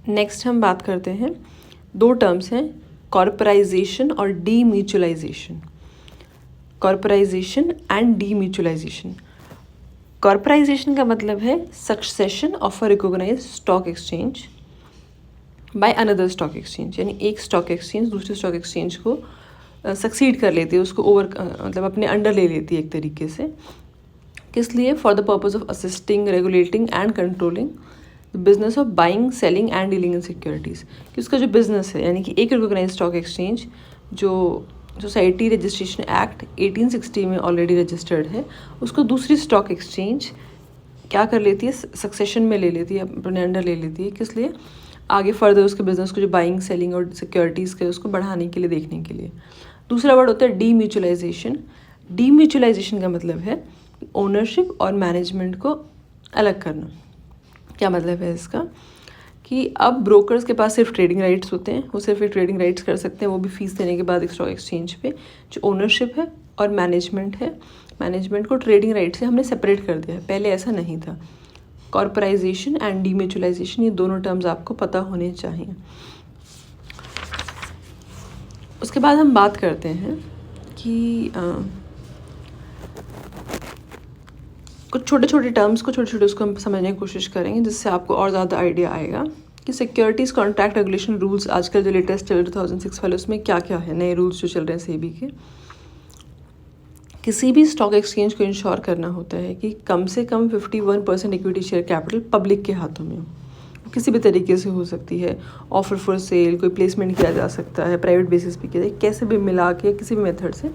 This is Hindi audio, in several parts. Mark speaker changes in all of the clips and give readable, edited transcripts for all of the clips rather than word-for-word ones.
Speaker 1: नेक्स्ट हम बात करते हैं, दो टर्म्स हैं, कॉर्पोराइजेशन और डीम्यूचुअलाइजेशन। कॉर्पोराइजेशन एंड डीम्यूचुअलाइजेशन। कॉर्पोराइजेशन का मतलब है succession of a recognised stock exchange by another stock exchange, यानी एक स्टॉक एक्सचेंज दूसरे स्टॉक एक्सचेंज को सक्सीड कर लेती है, उसको मतलब अपने अंडर ले लेती है एक तरीके से। किस लिए? For the purpose of assisting, regulating and controlling the business of buying, selling and dealing in securities. कि उसका जो बिजनेस है, यानी कि एक रिकॉग्नाइज स्टॉक एक्सचेंज जो सोसाइटी रजिस्ट्रेशन एक्ट 1860 में ऑलरेडी रजिस्टर्ड है, उसको दूसरी स्टॉक एक्सचेंज क्या कर लेती है, सक्सेशन में ले लेती है, अपने अंडर ले लेती है। किस लिए? आगे फर्दर उसके बिजनेस को जो बाइंग, सेलिंग और सिक्योरिटीज़ के उसको बढ़ाने के लिए, देखने के लिए। दूसरा वर्ड होता है डीम्यूचुअलाइजेशन। डीम्यूचुअलाइजेशन का मतलब है ओनरशिप और मैनेजमेंट को अलग करना। क्या मतलब है इसका? कि अब ब्रोकर्स के पास सिर्फ ट्रेडिंग राइट्स होते हैं, वो सिर्फ एक ट्रेडिंग राइट्स कर सकते हैं, वो भी फीस देने के बाद एक स्टॉक एक्सचेंज पे। जो ओनरशिप है और मैनेजमेंट है, मैनेजमेंट को ट्रेडिंग राइट से हमने सेपरेट कर दिया है, पहले ऐसा नहीं था। कॉर्पोराइजेशन एंड डीम्यूचुअलाइजेशन, ये दोनों टर्म्स आपको पता होने चाहिए। उसके बाद हम बात करते हैं कि कुछ छोटे छोटे टर्म्स को, छोटे छोटे उसको हम समझने की कोशिश करेंगे, जिससे आपको और ज़्यादा आइडिया आएगा कि सिक्योरिटीज़ कॉन्ट्रैक्ट रेगुलेशन रूल्स आजकल जो लेटेस्ट चल 2006 वाले, उसमें क्या क्या है, नए रूल्स जो चल रहे हैं सेबी के। किसी भी स्टॉक एक्सचेंज को इंश्योर करना होता है कि कम से कम 51% इक्विटी शेयर कैपिटल पब्लिक के हाथों में हो। किसी भी तरीके से हो सकती है, ऑफर फॉर सेल, कोई प्लेसमेंट किया जा सकता है, प्राइवेट बेसिस पे किया जाए, कैसे भी मिला के किसी भी मेथड से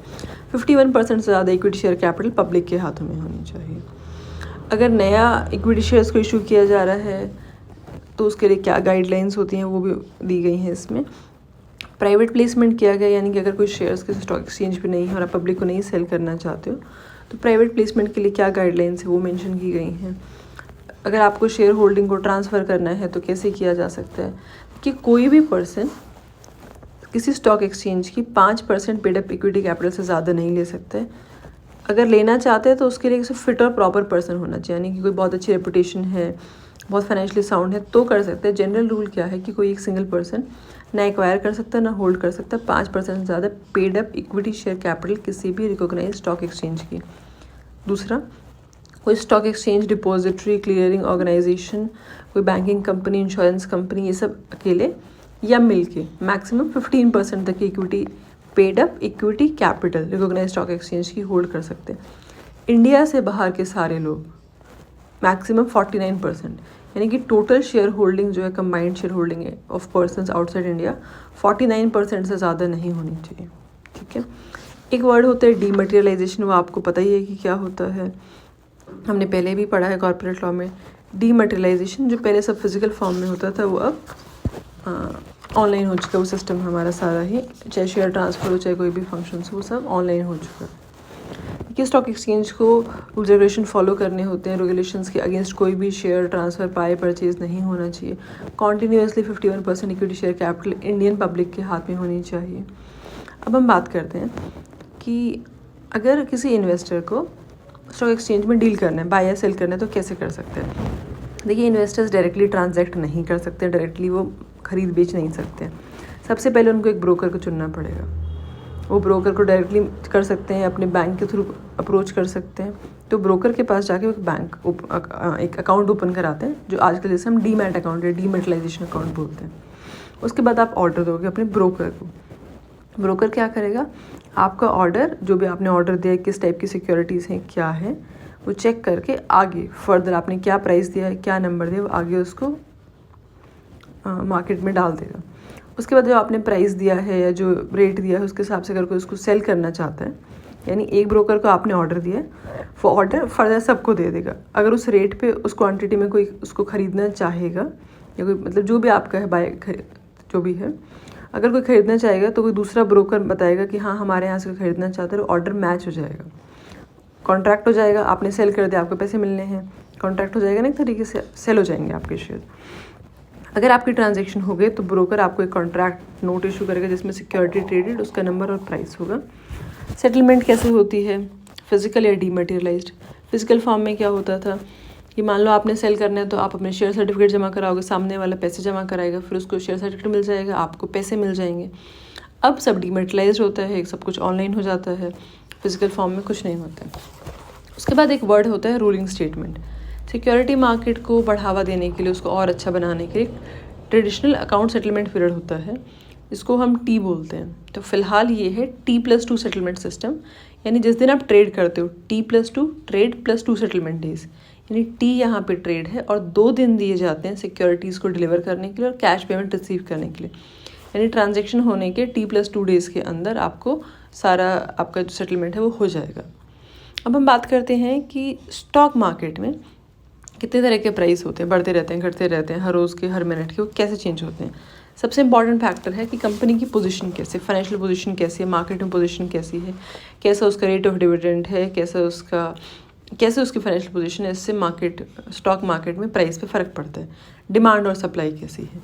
Speaker 1: 51% से ज़्यादा इक्विटी शेयर कैपिटल पब्लिक के हाथों में होनी चाहिए। अगर नया इक्विटी शेयर्स को इशू किया जा रहा है तो उसके लिए क्या गाइडलाइंस होती हैं, वो भी दी गई हैं इसमें। प्राइवेट प्लेसमेंट किया गया, यानी कि अगर कोई शेयर्स किसी स्टॉक एक्सचेंज पे नहीं है और आप पब्लिक को नहीं सेल करना चाहते हो, तो प्राइवेट प्लेसमेंट के लिए क्या गाइडलाइंस है वो मेंशन की गई हैं। अगर आपको शेयर होल्डिंग को ट्रांसफ़र करना है तो कैसे किया जा सकता है, कि कोई भी पर्सन किसी स्टॉक एक्सचेंज की 5% पेड अप इक्विटी कैपिटल से ज़्यादा नहीं ले सकता है। अगर लेना चाहते हैं तो उसके लिए फिट और प्रॉपर पर्सन होना चाहिए, यानी कि कोई बहुत अच्छी रेपुटेशन है, बहुत फाइनेंशियली साउंड है, तो कर सकते हैं। जनरल रूल क्या है कि कोई एक सिंगल पर्सन ना एक्वायर कर सकता है ना होल्ड कर सकता है 5% से ज़्यादा paid up equity share capital किसी भी रिकॉग्नाइज स्टॉक एक्सचेंज की। दूसरा, कोई stock exchange, depository, clearing organisation, कोई बैंकिंग कंपनी, इंश्योरेंस कंपनी, ये सब अकेले या मिलके मैक्सिमम 15% तक की equity, paid up equity capital recognise stock exchange की होल्ड कर सकते हैं। इंडिया से बाहर के सारे लोग मैक्सिमम 49%, यानी कि टोटल शेयर होल्डिंग जो है, कंबाइंड शेयर होल्डिंग है ऑफ पर्सन्स आउटसाइड इंडिया, 49% से ज़्यादा नहीं होनी चाहिए। ठीक है। एक वर्ड होता है डीमटेरियलाइजेशन, वो आपको पता ही है कि क्या होता है, हमने पहले भी पढ़ा है कॉर्पोरेट लॉ में। डीमटेरियलाइजेशन, जो पहले सब फिजिकल फॉर्म में होता था, वो अब ऑनलाइन हो चुका है। वो सिस्टम हमारा सारा ही, चाहे शेयर ट्रांसफ़र हो, चाहे कोई भी फंक्शंस, वो सब ऑनलाइन हो चुका है। कि स्टॉक एक्सचेंज को रूल्स रेगुलेशन फॉलो करने होते हैं, रेगुलेशंस के अगेंस्ट कोई भी शेयर ट्रांसफ़र, बाय, परचेज नहीं होना चाहिए। Continuously 51% equity share capital Indian public के हाथ में होनी चाहिए। अब हम बात करते हैं कि अगर किसी इन्वेस्टर को स्टॉक एक्सचेंज में डील करना है, बाय या सेल करना है, तो कैसे कर सकते हैं। देखिए, इन्वेस्टर्स डायरेक्टली ट्रांजैक्ट नहीं कर सकते, डायरेक्टली वो खरीद बेच नहीं सकते। सबसे पहले उनको एक ब्रोकर को चुनना पड़ेगा। वो ब्रोकर को डायरेक्टली कर सकते हैं, अपने बैंक के थ्रू अप्रोच कर सकते हैं। तो ब्रोकर के पास जाके एक अकाउंट ओपन कराते हैं, जो आजकल जैसे हम डीमैट अकाउंट या डीमेटलाइजेशन अकाउंट बोलते हैं। उसके बाद आप ऑर्डर दोगे अपने ब्रोकर को। ब्रोकर क्या करेगा, आपका ऑर्डर, जो भी आपने ऑर्डर दिया है, किस टाइप की सिक्योरिटीज़ हैं, क्या है, वो चेक करके आगे फर्दर आपने क्या प्राइस दिया है, क्या नंबर दिया, वो आगे उसको मार्केट में डाल देगा। उसके बाद जो आपने प्राइस दिया है या जो रेट दिया है, उसके हिसाब से अगर कोई उसको सेल करना चाहता है, यानी एक ब्रोकर को आपने ऑर्डर दिया है, वो ऑर्डर फर्दर सबको दे देगा। अगर उस रेट पे, उस क्वांटिटी में कोई उसको ख़रीदना चाहेगा, या कोई मतलब जो भी आपका है बाय, जो भी है, अगर कोई ख़रीदना चाहेगा तो कोई दूसरा ब्रोकर बताएगा कि हाँ हमारे यहाँ से ख़रीदना चाहते हैं, ऑर्डर मैच हो जाएगा, कॉन्ट्रैक्ट हो जाएगा। आपने सेल कर दिया, आपको पैसे मिलने हैं, कॉन्ट्रैक्ट हो जाएगा ना, एक तरीके से सेल हो जाएंगे आपके शेयर। अगर आपकी ट्रांजैक्शन हो गई तो ब्रोकर आपको एक कॉन्ट्रैक्ट नोट इशू करेगा, जिसमें सिक्योरिटी ट्रेडेड, उसका नंबर और प्राइस होगा। सेटलमेंट कैसे होती है, फिजिकल या डीमटेरियलाइज्ड। फिजिकल फॉर्म में क्या होता था कि मान लो आपने सेल करना है तो आप अपने शेयर सर्टिफिकेट जमा कराओगे, सामने वाला पैसे जमा कराएगा, फिर उसको शेयर सर्टिफिकेट मिल जाएगा, आपको पैसे मिल जाएंगे। अब सब डिमेटलाइज होता है, सब कुछ ऑनलाइन हो जाता है, फिजिकल फॉर्म में कुछ नहीं होता है। उसके बाद एक वर्ड होता है रूलिंग स्टेटमेंट। सिक्योरिटी मार्केट को बढ़ावा देने के लिए, उसको और अच्छा बनाने के लिए ट्रेडिशनल अकाउंट सेटलमेंट पीरियड होता है, इसको हम टी बोलते हैं। तो फिलहाल ये है T+2 सेटलमेंट सिस्टम, यानी जिस दिन आप ट्रेड करते हो T+2 ट्रेड +2 सेटलमेंट डेज, यानी टी यहाँ पे ट्रेड है और 2 दिन दिए जाते हैं सिक्योरिटीज़ को डिलीवर करने के लिए और कैश पेमेंट रिसीव करने के लिए। यानी ट्रांजैक्शन होने के T+2 डेज़ के अंदर आपको सारा आपका जो सेटलमेंट है वो हो जाएगा। अब हम बात करते हैं कि स्टॉक मार्केट में कितने तरह के प्राइस होते हैं, बढ़ते रहते हैं, घटते रहते हैं, हर रोज़ के, हर मिनट के, वो कैसे चेंज होते हैं। सबसे इंपॉर्टेंट फैक्टर है कि कंपनी की पोजीशन कैसे, फाइनेंशियल पोजीशन कैसी है, मार्केट में पोजीशन कैसी है, कैसा उसका रेट ऑफ डिविडेंड है, कैसे उसकी फाइनेंशियल पोजीशन है। इससे स्टॉक मार्केट में प्राइस पे फ़र्क पड़ता है। डिमांड और सप्लाई कैसी है,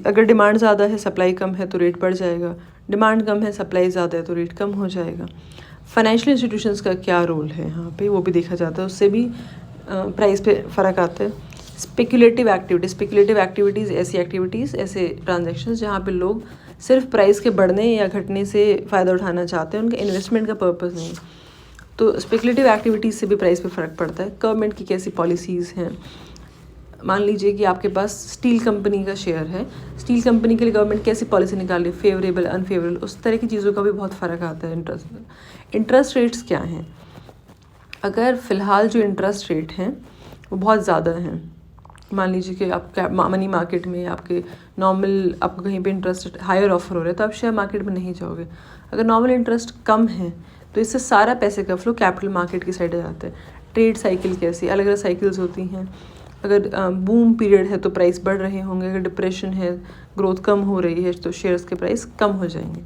Speaker 1: अगर डिमांड ज़्यादा है, सप्लाई कम है तो रेट बढ़ जाएगा, डिमांड कम है, सप्लाई ज़्यादा है तो रेट कम हो जाएगा। फाइनेंशियल इंस्टीट्यूशंस का क्या रोल है यहाँ पे, वो भी देखा जाता है, उससे भी प्राइस पे फ़र्क आता है। स्पेकुलेटिव एक्टिविटीज़ ऐसी एक्टिविटीज़, ऐसे ट्रांजैक्शंस जहाँ पे लोग सिर्फ प्राइस के बढ़ने या घटने से फ़ायदा उठाना चाहते हैं, उनका इन्वेस्टमेंट का पर्पस नहीं। तो स्पेकुलेटिव एक्टिविटीज़ से भी प्राइस पे फ़र्क पड़ता है। गवर्नमेंट की कैसी पॉलिसीज़ हैं, मान लीजिए कि आपके पास स्टील कंपनी का शेयर है, स्टील कंपनी के लिए गवर्नमेंट कैसी पॉलिसी निकाल रही है, फेवरेबल, अनफेवरेबल, उस तरह की चीज़ों का भी बहुत फ़र्क आता है। इंटरेस्ट रेट्स क्या हैं, अगर फ़िलहाल जो इंटरेस्ट रेट हैं वो बहुत ज़्यादा हैं, मान लीजिए कि आपका मनी मार्केट में आपके नॉर्मल आपको कहीं पे इंटरेस्ट हायर ऑफर हो रहा है तो आप शेयर मार्केट में नहीं जाओगे। अगर नॉर्मल इंटरेस्ट कम है तो इससे सारा पैसे का फ्लो कैपिटल मार्केट की साइड आ जाता है। ट्रेड साइकिल कैसी, अलग अलग साइकिल्स होती हैं। अगर बूम पीरियड है तो प्राइस बढ़ रहे होंगे, अगर डिप्रेशन है, ग्रोथ कम हो रही है तो शेयर्स के प्राइस कम हो जाएंगे।